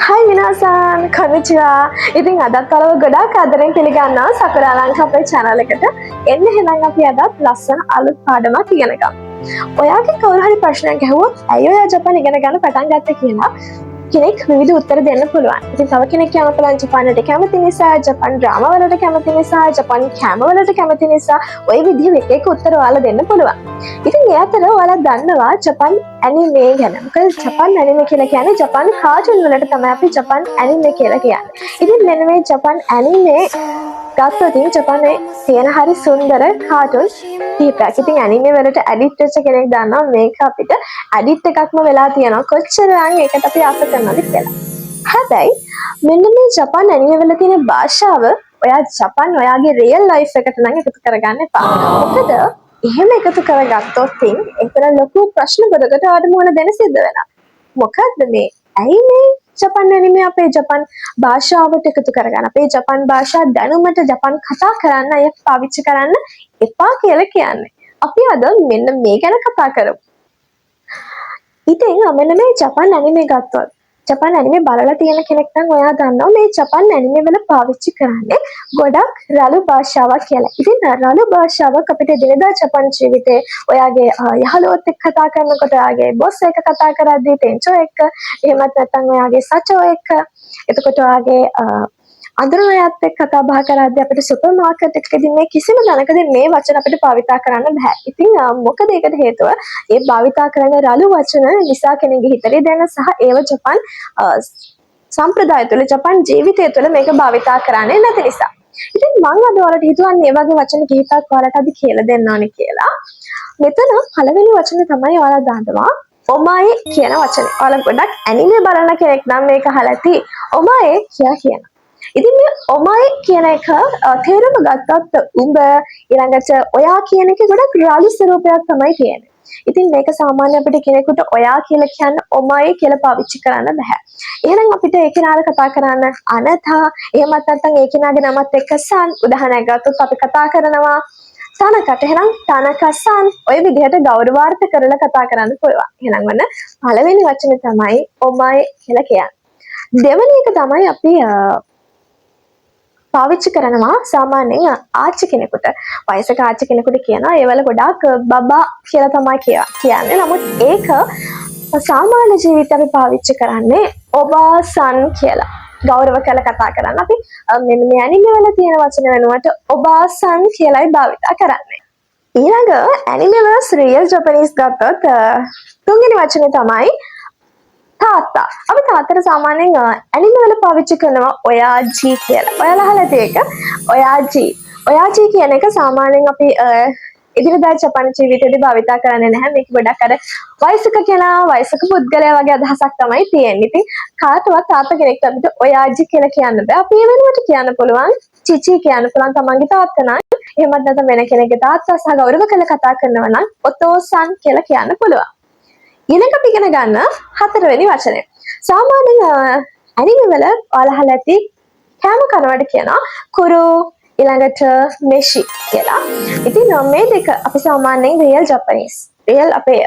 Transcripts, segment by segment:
Hai minasan, konnichiwa. ඉතින් අදත් ඔයාලව ගොඩාක් ආදරෙන් පිළිගන්නවා සකුරා ලංකා අපේ channel එකට. එන්න එහෙනම් අපි අදත් ලස්සන අලුත් පාඩමක් ඉගෙන ගමු. ඔයාගේ කවුරු හරි ප්‍රශ්නයක් අහුවොත් ඇයි ඔයා ජපාන් ඉගෙන ගන්න පටන් ගත්තේ කියලා කෙනෙක් විවිධ උත්තර දෙන්න පුළුවන්. ඉතින් තව කෙනෙක් කියන්න පුළුවන් ජපානට කැමති නිසා, ජපාන් ඩ්‍රාමා වලට කැමති නිසා, ජපාන් කැම වලට කැමති නිසා ඔය විදිහේ එක එක උත්තර ඔයාලා දෙන්න පුළුවන්. ඉතින් ඒ අතර ඔයාලා දන්නවා ජපාන් ඇනිමේ ගැන. මොකද ජපාන් ඇනිමේ කියලා කියන්නේ ජපාන් කාටුන් වලට තමයි අපි ජපාන් ඇනිමේ කියලා කියන්නේ. ඉතින් මෙන්න මේ ජපාන් ඇනිමේ ගත්තොත් ජපානයේ තියෙන හරි සුන්දර කාටුන් කීපයක්. ඉතින් ඇනිමේ වලට ඇඩික්ට් වෙච්ච කෙනෙක් දන්නවා මේක අපිට ඇඩික්ට් එකක්ම වෙලා තියෙනවා. කොච්චරනම් ඒකට අපි ආස කරනවද කියලා. හැබැයි මෙන්න මේ ජපාන් ඇනිමේ වල තියෙන භාෂාව ඔයා ජපාන් ඔයාගේ රියල් ලයිෆ් එකට නම් එකතු කරගන්න එපා. මොකද එහෙම එකතු කරගත්තොත් එතන ලොකු ප්‍රශ්න ගොඩකට ආඩ මුහුණ දෙන්න සිද්ධ වෙනවා. මොකද්ද මේ? ඇයි මේ ජපාන් ඇනිමේ අපේ ජපාන් භාෂාවට එකතු කරගන්න අපේ ජපාන් භාෂා දැනුමට ජපාන් කතා කරන්න අය පාවිච්චි කරන්න එපා කියලා කියන්නේ. අපි අද මෙන්න මේ ගැන කතා කරමු. ඉතින් මෙන්න මේ ජපාන් ඇනිමේ ගත්තොත් ජපාන් ඇනිමේ බලලා තියෙන කෙනෙක් නම් ඔයා දන්නවා මේ ජපාන් ඇනිමේ වල පාවිච්චි කරන්නේ ගොඩක් රළු භාෂාවක් කියලා. ඉතින් රළු භාෂාවක් අපිට එදිනෙදා ජපාන් ජීවිතේ ඔයාගේ යහළුවොත් එක්ක කතා කරනකොට ඔයාගේ බොස් එක්ක කතා කරද්දී තෙන්චෝ එක්ක එහෙමත් නැත්නම් ඔයාගේ සචෝ එක්ක එතකොට ඔයාගේ අඳුරන අයත් එක්ක කතා බහ කරද්දී අපිට සුපර් මාකට් එකකදී මේ කිසිම දැනකදී මේ වචන අපිට භාවිතා කරන්න බෑ. ඉතින් මොකද ඒකට හේතුව ඒ භාවිතා කරන රළු වචන නිසා කෙනෙකුගේ හිතේ දැන සහ ඒව ජපාන් සම්ප්‍රදාය තුළ ජපාන් ජීවිතය තුළ මේක භාවිතා කරන්නේ නැති නිසා. ඉතින් මම අද ඔයාලට හිතුවා මේ වගේ වචන කිහිපයක් ඔයාලට අද කියලා දෙන්න ඕනේ කියලා. මෙතන පළවෙනි වචනේ තමයි ඔයාලා දානවා ඔමායේ කියන වචනේ. ඔයාලා ගොඩක් ඇනිමේ බලන කෙනෙක් නම් මේක අහලා ඇති. ඔමායේ කියලා කියන. ඉතින් මේ ඔමායි කියන එක තේරුම ගත්තත් උඹ ඊළඟට ඔයා කියන එක ගොඩක් රළු ස්වරූපයක් තමයි තියෙන්නේ. ඉතින් මේක සාමාන්‍ය අපිට කෙනෙකුට ඔයා කියලා කියන්න ඔමායි කියලා පාවිච්චි කරන්න බෑ. එහෙනම් අපිට ඒ කෙනාට කතා කරන්න අනතා එහෙමත් නැත්නම් ඒ කෙනාගේ නමත් එක්ක සන් උදාහරණයක් ගත්තොත් අපි කතා කරනවා තනකට එහෙනම් තනකසන් ඔය විදිහට ගෞරවාර්ථ කරලා කතා කරන්න පුළුවන්. එහෙනම් වන්න පළවෙනි වචනේ තමයි ඔමායි කියලා කියන්නේ. දෙවෙනි එක තමයි අපි පාවිච්චි කරනවා සාමාන්‍යයෙන් ආච්චි කෙනෙකුට වයසක ආච්චි කෙනෙකුට කියනවා ඒවල ගොඩාක් බබා කියලා තමයි කියන්නේ. නමුත් ඒක සාමාන්‍ය ජීවිතේ අපි පාවිච්චි කරන්නේ ඔබා සන් කියලා. ගෞරව කරලා කතා කරන්න අපි මෙන්න මේ ඇනිමේ වල තියෙන වචන වෙනුවට ඔබා සන් කියලායි භාවිතා කරන්නේ. ඊළඟ ඇනිමේ වල රියල් ජපනීස් ගත්තොත් තුන්වෙනි වචනේ තමයි තාත්තා. අපි තාත්තට සාමාන්‍යයෙන් ඇනිමේ වල පාවිච්චි කරනවා ඔයාජී කියලා. ඔයාලා අහලා තියෙක ඔයාජී. ඔයාජී කියන එක සාමාන්‍යයෙන් අපි ඉදිරියදා ජපාන ජීවිතේදී භාවිතා කරන්නේ නැහැ. මේක ගොඩක් අර වයසක කෙනා වයසක පුද්ගලයා වගේ අදහසක් තමයි තියෙන්නේ. ඉතින් කාටවත් තාත්තා කෙනෙක්ට අපිට ඔයාජී කියලා කියන්න බෑ. අපි ඒ වෙනුවට කියන්න පුළුවන් චිචි කියන්න පුළුවන් තමන්ගේ තාත්තා නම්. එහෙමත් නැත්නම් වෙන කෙනෙක්ගේ තාත්තා සහ ගෞරව කරලා කතා කරනවා නම් ඔතෝසන් කියලා කියන්න පුළුවන්. ඊළඟ අපි ඉගෙන ගන්න හතරවෙනි වචනේ. සාමාන්‍යයෙන් ඇනිමේ වල ඔයාලා අහලා ඇති කෑම කනවට කියනවා කුරු ඊළඟට මෙෂි කියලා. ඉතින් මේ දෙක අපි සාමාන්‍යයෙන් රියල් ජපනීස් රියල් අපේ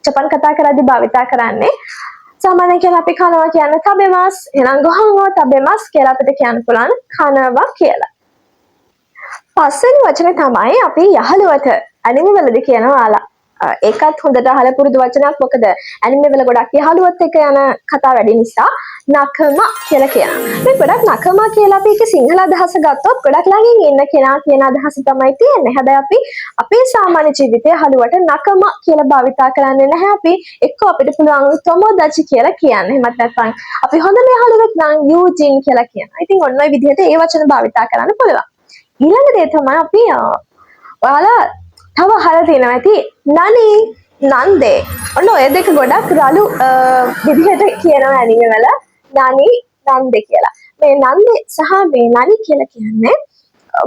ජපාන් කතා කරද්දී භාවිතා කරන්නේ සාමාන්‍යයෙන් කියලා අපි කනවා කියන්නේ තබෙමාස් එහෙනම් ගොහංගෝ තබෙමාස් කියලා අපිට කියන්න පුළුවන් කනවා කියලා. පස්වෙනි වචනේ තමයි අපි යහළුවට ඇනිමේ වලදී කියනවා ඔයාලා ඒකත් හොඳට අහලා පුරුදු වචනයක්. මොකද ඇනිමේ වල ගොඩක් යහළුවත් එක්ක යන කතා වැඩි නිසා නකම කියලා කියනවා. මේ ගොඩක් නකම කියලා අපි ඒක සිංහල අදහස ගත්තොත් ගොඩක් ළඟින් ඉන්න කෙනා කියන අදහස තමයි තියෙන්නේ. හැබැයි අපි අපේ සාමාන්‍ය ජීවිතයේ යහළුවට නකම කියලා භාවිතා කරන්නේ නැහැ. අපි එක්ක අපිට පුළුවන් තොමොදචි කියලා කියන්න. එහෙමත් නැත්නම් අපි හොඳම යහළුවෙක් නම් යූජින් කියලා කියනවා. ඉතින් ඔන්න ඔය විදිහට ඒ වචන භාවිතා කරන්න පුළුවන්. ඊළඟ දේ තමයි අපි ඔයාලා තව අහලා තියෙනවා ඇති නනි නන්දේ. ඔන්න ඔය දෙක ගොඩක් රළු විදිහට කියනවා ඇනිමේ වල නනි නන්දේ කියලා. මේ නන්දේ සහ මේ නනි කියලා කියන්නේ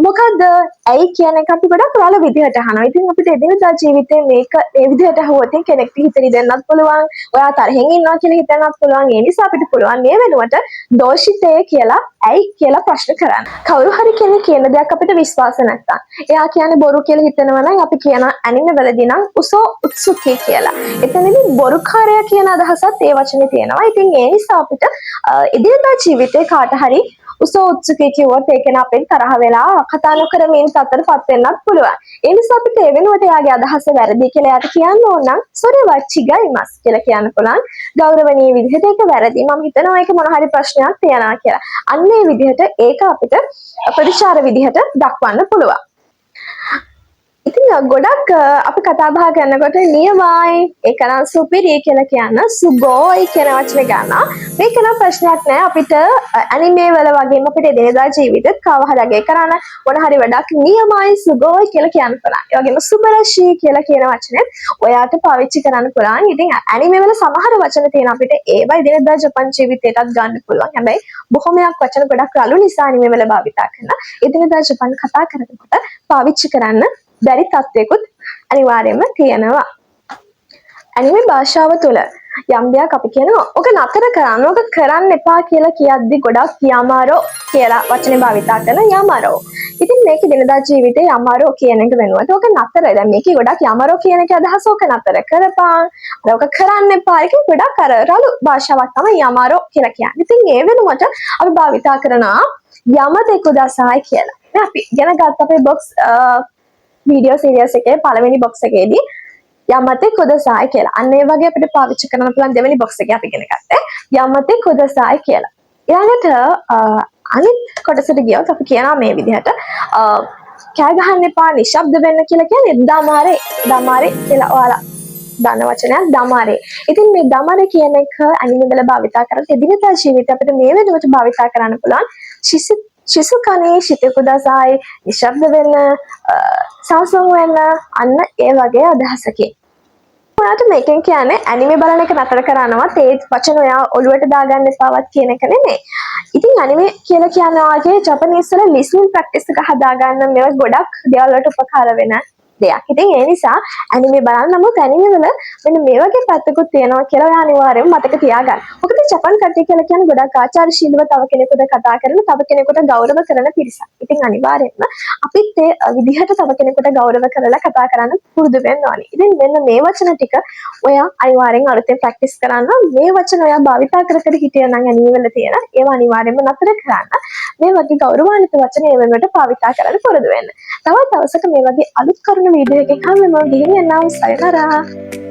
මොකද ඇයි කියන එක අපි ගොඩක් රළ විදිහට අහනවා. ඉතින් අපිට එදිනදා ජීවිතේ මේක මේ විදිහට අහුවොත් කෙනෙක්ට හිතෙරි දෙන්නත් පුළුවන්. ඔයා තරහෙන් ඉන්නවා කියලා හිතන්නත් පුළුවන්. ඒ නිසා අපිට පුළුවන් මේ වෙනුවට දෝෂිතය කියලා ඇයි කියලා ප්‍රශ්න කරන්න. කවුරු හරි කෙනෙක් කියන දෙයක් අපිට විශ්වාස නැත්තම් එයා කියන්නේ බොරු කියලා හිතනවා නම් අපි කියන ඇනිමේ වලදී නම් උසෝ උත්සුකේ කියලා. එතනදී බොරුකාරයා කියන අදහසත් ඒ වචනේ තියෙනවා. ඉතින් ඒ නිසා අපිට එදිනදා ජීවිතේ කාට හරි උසෝ උත්සුකේ කිව්වොත් ඒක න අපෙන් තරහ වෙලා කතා නොකර මේ තත්ත්වයටපත් වෙන්නත් පුළුවන්. ඒ නිසා අපිට ඒ වෙනුවට එයාගේ අදහස වැරදි කියලා එයාට කියන්න ඕන නම් සොරි වච්චිගයිමස් කියලා කියන්න පුළුවන්. ගෞරවණීය විදිහට ඒක වැරදි. මම හිතනවා ඒක මොන හරි ප්‍රශ්නයක් තියනවා කියලා. අන්න ඒ විදිහට ඒක අපිට ප්‍රතිචාර විදිහට දක්වන්න පුළුවන්. ඉතින් ගොඩක් අපි කතා බහ කරනකොට නියමයි ඒක නම් සුපිරි කියලා කියන සුගෝයි කියන වචනේ ගන්න. මේක නම් ප්‍රශ්නයක් නෑ අපිට ඇනිමේ වල වගේම අපිට එදිනෙදා ජීවිතේත් කව හරගේ කරන්න මොන හරි වැඩක් නියමයි සුගෝයි කියලා කියන්න පුළුවන්. ඒ වගේම සුබරශී කියලා කියන වචනේ ඔයාට පාවිච්චි කරන්න පුළුවන්. ඉතින් ඇනිමේ වල සමහර වචන තියෙන අපිට ඒවා එදිනෙදා ජපන් ජීවිතේටත් ගන්න පුළුවන්. හැබැයි බොහොමයක් වචන ගොඩක් රළු නිසා ඇනිමේ වල භාවිතා කරන එදිනෙදා ජපන් කතා කරනකොට පාවිච්චි කරන්න බැරි තත්ත්වයකුත් අනිවාර්යයෙන්ම තියෙනවා. ඇනිමේ භාෂාව තුළ යම් දෙයක් අපි කියනවා ඔක නතර කරන්න ඔක කරන්න එපා කියලා කියද්දි ගොඩක් යමාරෝ කියලා වචනේ භාවිතා කරන යමාරෝ. ඉතින් මේක දිනදා ජීවිතේ යමාරෝ කියන එක වෙනුවට ඔක නතර. දැන් මේකේ ගොඩක් යමාරෝ කියන එක අදහස ඔක නතර කරපන්. ඔක කරන්න එපා එක ගොඩක් අර රළු භාෂාවක් තමයි යමාරෝ කියලා කියන්නේ. ඉතින් ඒ වෙනුවට අපි භාවිතා කරනවා යමතේ කුදාසයි කියලා. දැන් අපි ඉගෙන ගත්ත අපේ බොක්ස් වීඩියෝ සීරීස් එකේ පළවෙනි බොක්ස් එකේදී යමතේ කුදසායි කියලා. අන්න ඒ වගේ අපිට පාවිච්චි කරන්න පුළුවන් දෙවෙනි බොක්ස් එකේ අපි ඉගෙන ගත්තේ යමතේ කුදසායි කියලා. ඊළඟට අනිත් කොටසට ගියොත් අපි කියනවා මේ විදිහට කෑ ගහන්න එපා නිශ්ශබ්ද වෙන්න කියලා කියන්නේ දමාරේ. දමාරේ කියලා ඔයාලා දන්න වචනයක් දමාරේ. ඉතින් මේ දමාරේ කියන එක ඇනිමේ වල භාවිතා කරලා එදිනෙදා ජීවිතේ අපිට මේ වෙනුවට භාවිතා කරන්න පුළුවන්. ශිසුකනේ ශිතකුදාසයි නිශ්ශබ්ද වෙන්න සංසුන් වෙන්න අන්න ඒ වගේ අදහසකින්. ඔයාලට මේකෙන් කියන්නේ ඇනිමේ බලන එක නතර කරනවත් ඒ වචන ඔයා ඔළුවට දාගන්න එපාවත් කියන එක නෙමෙයි. ඉතින් ඇනිමේ කියලා කියන වාගේ ජපනීස් වල ලිසනින් ප්‍රැක්ටිස් එක හදාගන්න මේවා ගොඩක් දේවල් වලට උපකාර වෙන දෙයක්. ඉතින් ඒ නිසා ඇනිමේ බලන්න නමුත් ඇනිමේ වල මෙන්න මේ වගේ පැත්තකුත් තියෙනවා කියලා ඔයා අනිවාර්යයෙන්ම මතක තියාගන්න. මොකද ජපන් කට්ටිය කියලා කියන්නේ ගොඩක් ආචාරශීලීව තව කෙනෙකුට කතා කරන, තව කෙනෙකුට ගෞරව කරන පිරිසක්. ඉතින් අනිවාර්යයෙන්ම අපිත් ඒ විදිහට තව කෙනෙකුට ගෞරව කරලා කතා කරන්න පුරුදු වෙන්න ඕනේ. ඉතින් මෙන්න මේ වචන ටික ඔයා අනිවාර්යෙන් අලුතෙන් ප්‍රැක්ටිස් කරන්න. මේ වචන ඔයා භාවිතා කර කර හිටියනම් ඇනිමේ වල තියෙන ඒවා අනිවාර්යෙන්ම නතර කරන්න. මේ වගේ ගෞරවාන්විත වචන ඒ වෙනුවට භාවිතා කරන්න පුරුදු වෙන්න. තවත් දවසක මේ වගේ අලුත් කරුණු වීඩියෝ එකකින් හම්බෙමු. ගිහින් යනවා. සයනරා.